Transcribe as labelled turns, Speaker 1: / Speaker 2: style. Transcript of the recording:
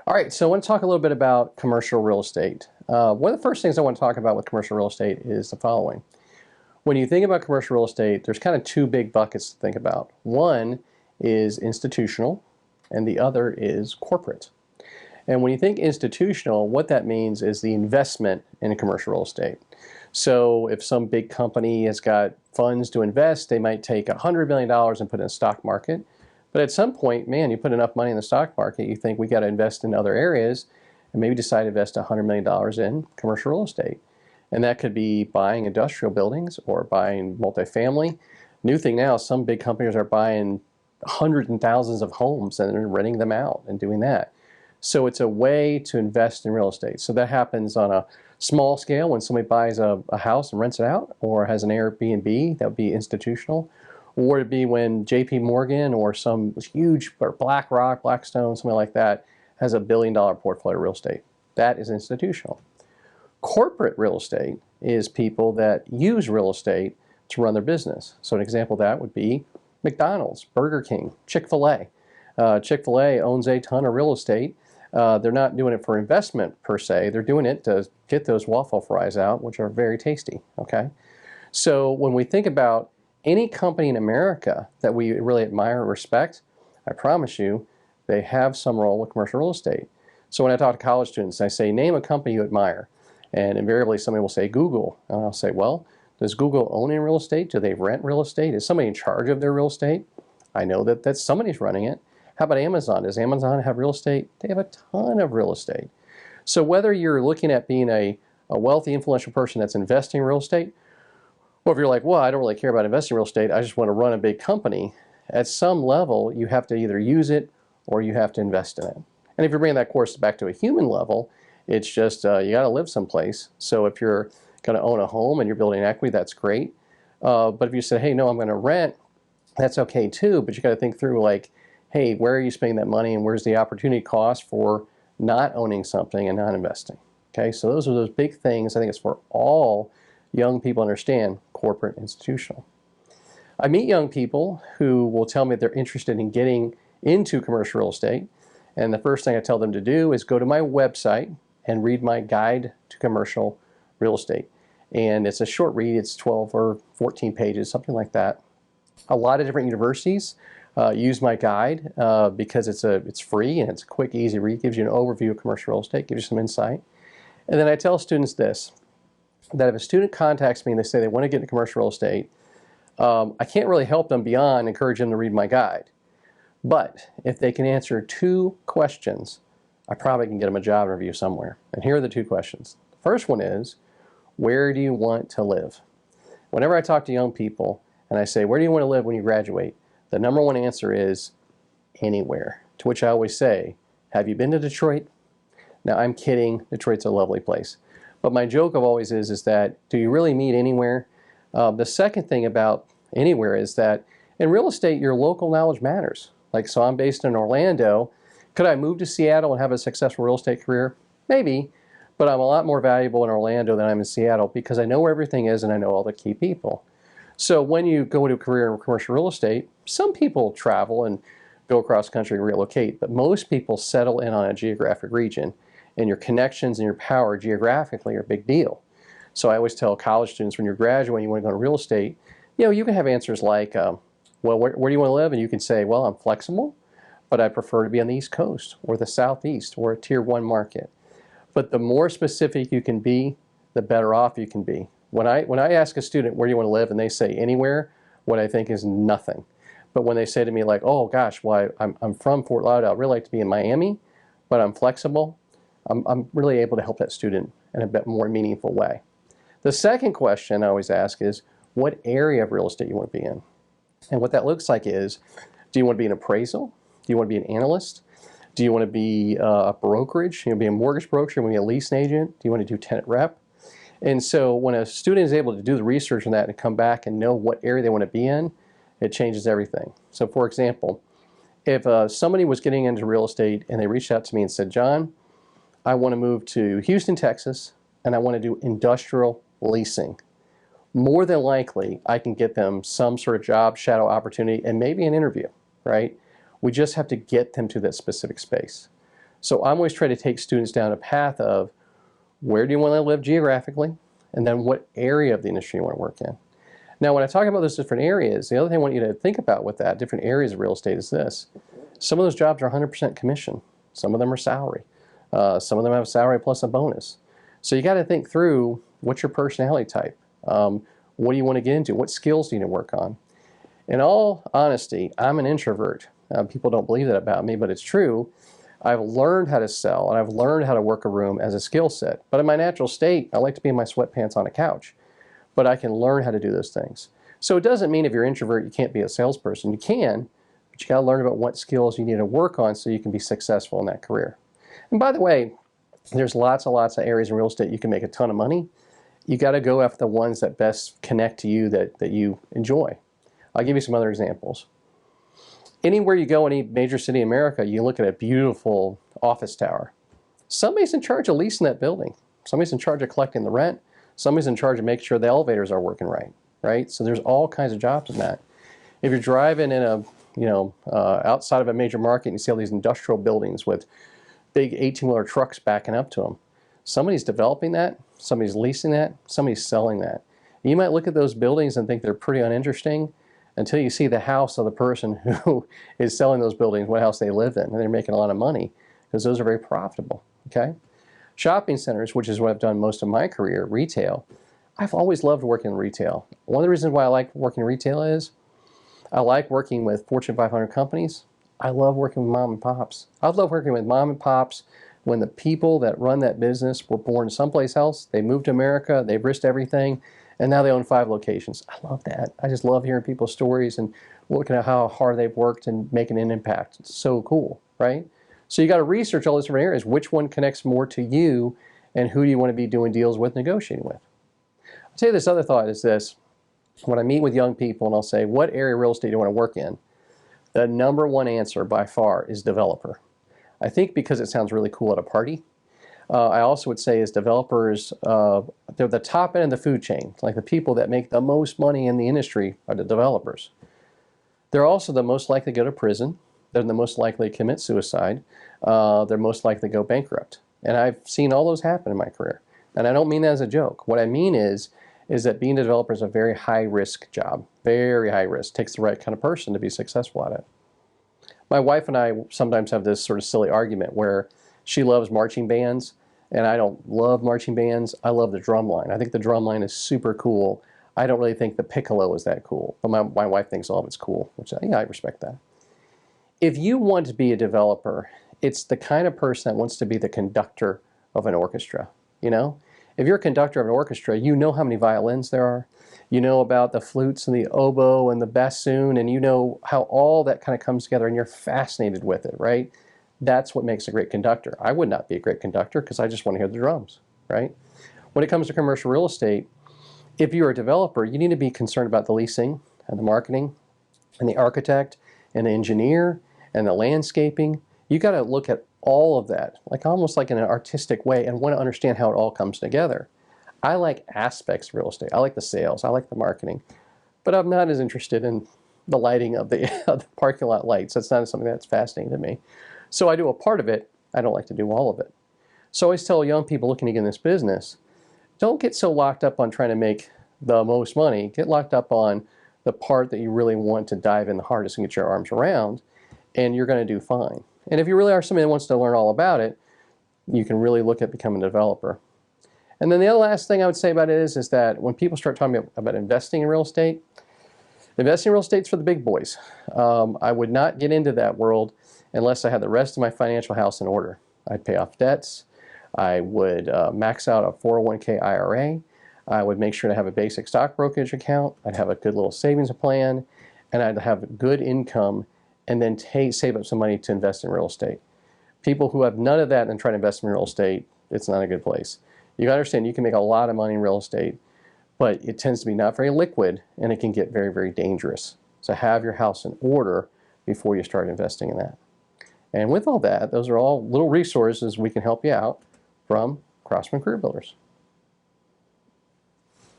Speaker 1: All right, so I want to talk a little bit about commercial real estate. One of the first things I want to talk about with commercial real estate is the following. When you think about commercial real estate, there's kind of two big buckets to think about. One is institutional, and the other is corporate. And when you think institutional, what that means is the investment in commercial real estate. So if some big company has got funds to invest, they might take $100 million and put it in the stock market. But at some point, man, you put enough money in the stock market, you think we got to invest in other areas and maybe decide to invest $100 million in commercial real estate. And that could be buying industrial buildings or buying multifamily. New thing now, some big companies are buying hundreds and thousands of homes and then renting them out and doing that. So it's a way to invest in real estate. So that happens on a small scale when somebody buys a house and rents it out or has an Airbnb, that would be institutional. Or it'd be when JP Morgan or some huge, or BlackRock, Blackstone, something like that, has $1 billion portfolio of real estate. That is institutional. Corporate real estate is people that use real estate to run their business. So an example of that would be McDonald's, Burger King, Chick-fil-A. Chick-fil-A owns a ton of real estate. They're not doing it for investment per se. They're doing it to get those waffle fries out, which are very tasty, okay? So when we think about any company in America that we really admire and respect, I promise you, they have some role with commercial real estate. So when I talk to college students, I say, name a company you admire. And invariably somebody will say Google. And I'll say, well, does Google own any real estate? Do they rent real estate? Is somebody in charge of their real estate? I know that somebody's running it. How about Amazon? Does Amazon have real estate? They have a ton of real estate. So whether you're looking at being a wealthy, influential person that's investing in real estate, or if you're like, well, I don't really care about investing in real estate, I just want to run a big company, at some level, you have to either use it or you have to invest in it. And if you're bringing that course back to a human level, it's just you got to live someplace. So if you're going to own a home and you're building equity, that's great. But if you say, hey, no, I'm going to rent, that's okay too. But you got to think through like, hey, where are you spending that money and where's the opportunity cost for not owning something and not investing? Okay, so those are those big things. I think it's for all young people to understand, corporate, institutional. I meet young people who will tell me they're interested in getting into commercial real estate. And the first thing I tell them to do is go to my website and read my guide to commercial real estate. And it's a short read, it's 12 or 14 pages, something like that. A lot of different universities use my guide because it's free and it's a quick, easy read. It gives you an overview of commercial real estate, gives you some insight. And then I tell students this, that if a student contacts me and they say they want to get into commercial real estate, I can't really help them beyond encourage them to read my guide. But if they can answer 2 questions, I probably can get them a job interview somewhere. And here are the 2 questions. The first one is, where do you want to live? Whenever I talk to young people and I say, where do you want to live when you graduate? The number 1 answer is anywhere. To which I always say, have you been to Detroit? Now I'm kidding, Detroit's a lovely place. But my joke of always is that, do you really meet anywhere? The second thing about anywhere is that in real estate, your local knowledge matters. Like, so I'm based in Orlando. Could I move to Seattle and have a successful real estate career? Maybe, but I'm a lot more valuable in Orlando than I'm in Seattle because I know where everything is and I know all the key people. So when you go into a career in commercial real estate, some people travel and go across country and relocate, but most people settle in on a geographic region, and your connections and your power geographically are a big deal. So I always tell college students, when you're graduating, you want to go to real estate, you can have answers like, well, where do you want to live? And you can say, well, I'm flexible, but I prefer to be on the East Coast or the Southeast or a Tier 1 market. But the more specific you can be, the better off you can be. When I ask a student, where do you want to live? And they say anywhere, what I think is nothing. But when they say to me like, oh gosh, well, I'm from Fort Lauderdale, I'd really like to be in Miami, but I'm flexible, I'm really able to help that student in a bit more meaningful way. The second question I always ask is, what area of real estate you want to be in? And what that looks like is, do you want to be an appraisal? Do you want to be an analyst? Do you want to be a brokerage? You want to be a mortgage broker? Do you want to be a leasing agent? Do you want to do tenant rep? And so when a student is able to do the research on that and come back and know what area they want to be in, it changes everything. So for example, if somebody was getting into real estate and they reached out to me and said, John, I want to move to Houston, Texas, and I want to do industrial leasing. More than likely, I can get them some sort of job shadow opportunity and maybe an interview, right? We just have to get them to that specific space. So I'm always trying to take students down a path of where do you want to live geographically, and then what area of the industry you want to work in. Now, when I talk about those different areas, the other thing I want you to think about with that, different areas of real estate, is this. Some of those jobs are 100% commission. Some of them are salary. Some of them have a salary plus a bonus. So you got to think through, what's your personality type? What do you want to get into? What skills do you need to work on? In all honesty, I'm an introvert. People don't believe that about me, but it's true. I've learned how to sell, and I've learned how to work a room as a skill set. But in my natural state, I like to be in my sweatpants on a couch. But I can learn how to do those things. So it doesn't mean if you're an introvert, you can't be a salesperson. You can, but you got to learn about what skills you need to work on so you can be successful in that career. And by the way, there's lots and lots of areas in real estate you can make a ton of money. You got to go after the ones that best connect to you, that you enjoy. I'll give you some other examples. Anywhere you go, any major city in America, you look at a beautiful office tower. Somebody's in charge of leasing that building. Somebody's in charge of collecting the rent. Somebody's in charge of making sure the elevators are working right? So there's all kinds of jobs in that. If you're driving in outside of a major market and you see all these industrial buildings with big 18-wheeler trucks backing up to them, somebody's developing that, somebody's leasing that, somebody's selling that. You might look at those buildings and think they're pretty uninteresting until you see the house of the person who is selling those buildings, what house they live in, and they're making a lot of money because those are very profitable, okay? Shopping centers, which is what I've done most of my career, retail. I've always loved working in retail. One of the reasons why I like working in retail is I like working with Fortune 500 companies. I love working with mom and pops. I love working with mom and pops when the people that run that business were born someplace else. They moved to America, they've risked everything, and now they own 5 locations. I love that. I just love hearing people's stories and looking at how hard they've worked and making an impact. It's so cool, right? So you got to research all these different areas. Which one connects more to you, and who do you want to be doing deals with, negotiating with? I'll tell you this other thought is this. When I meet with young people and I'll say, what area of real estate do you want to work in? The number one answer by far is developer. I think because it sounds really cool at a party. I also would say is developers, they're the top end of the food chain. Like the people that make the most money in the industry are the developers. They're also the most likely to go to prison. They're the most likely to commit suicide. They're most likely to go bankrupt. And I've seen all those happen in my career. And I don't mean that as a joke. What I mean is that being a developer is a very high-risk job. Very high risk. It takes the right kind of person to be successful at it. My wife and I sometimes have this sort of silly argument where she loves marching bands, and I don't love marching bands. I love the drum line. I think the drum line is super cool. I don't really think the piccolo is that cool. But my wife thinks all of it's cool, which I respect that. If you want to be a developer, it's the kind of person that wants to be the conductor of an orchestra, you know? If you're a conductor of an orchestra, you know how many violins there are. You know about the flutes and the oboe and the bassoon, and you know how all that kind of comes together, and you're fascinated with it, right? That's what makes a great conductor. I would not be a great conductor because I just want to hear the drums, right? When it comes to commercial real estate, if you're a developer, you need to be concerned about the leasing and the marketing and the architect and the engineer and the landscaping. You got to look at all of that, like almost like in an artistic way, and want to understand how it all comes together. I like aspects of real estate. I like the sales. I like the marketing. But I'm not as interested in the lighting of the parking lot lights. That's not something that's fascinating to me. So I do a part of it. I don't like to do all of it. So I always tell young people looking to get in this business, don't get so locked up on trying to make the most money. Get locked up on the part that you really want to dive in the hardest and get your arms around, and you're going to do fine. And if you really are somebody that wants to learn all about it, you can really look at becoming a developer. And then the other last thing I would say about it is that when people start talking about investing in real estate, investing in real estate is for the big boys. I would not get into that world unless I had the rest of my financial house in order. I'd pay off debts. I would max out a 401k IRA. I would make sure to have a basic stock brokerage account. I'd have a good little savings plan, and I'd have good income, and then save up some money to invest in real estate. People who have none of that and try to invest in real estate, it's not a good place. You gotta understand you can make a lot of money in real estate, but it tends to be not very liquid, and it can get very, very dangerous. So have your house in order before you start investing in that. And with all that, those are all little resources we can help you out from Crossman Career Builders.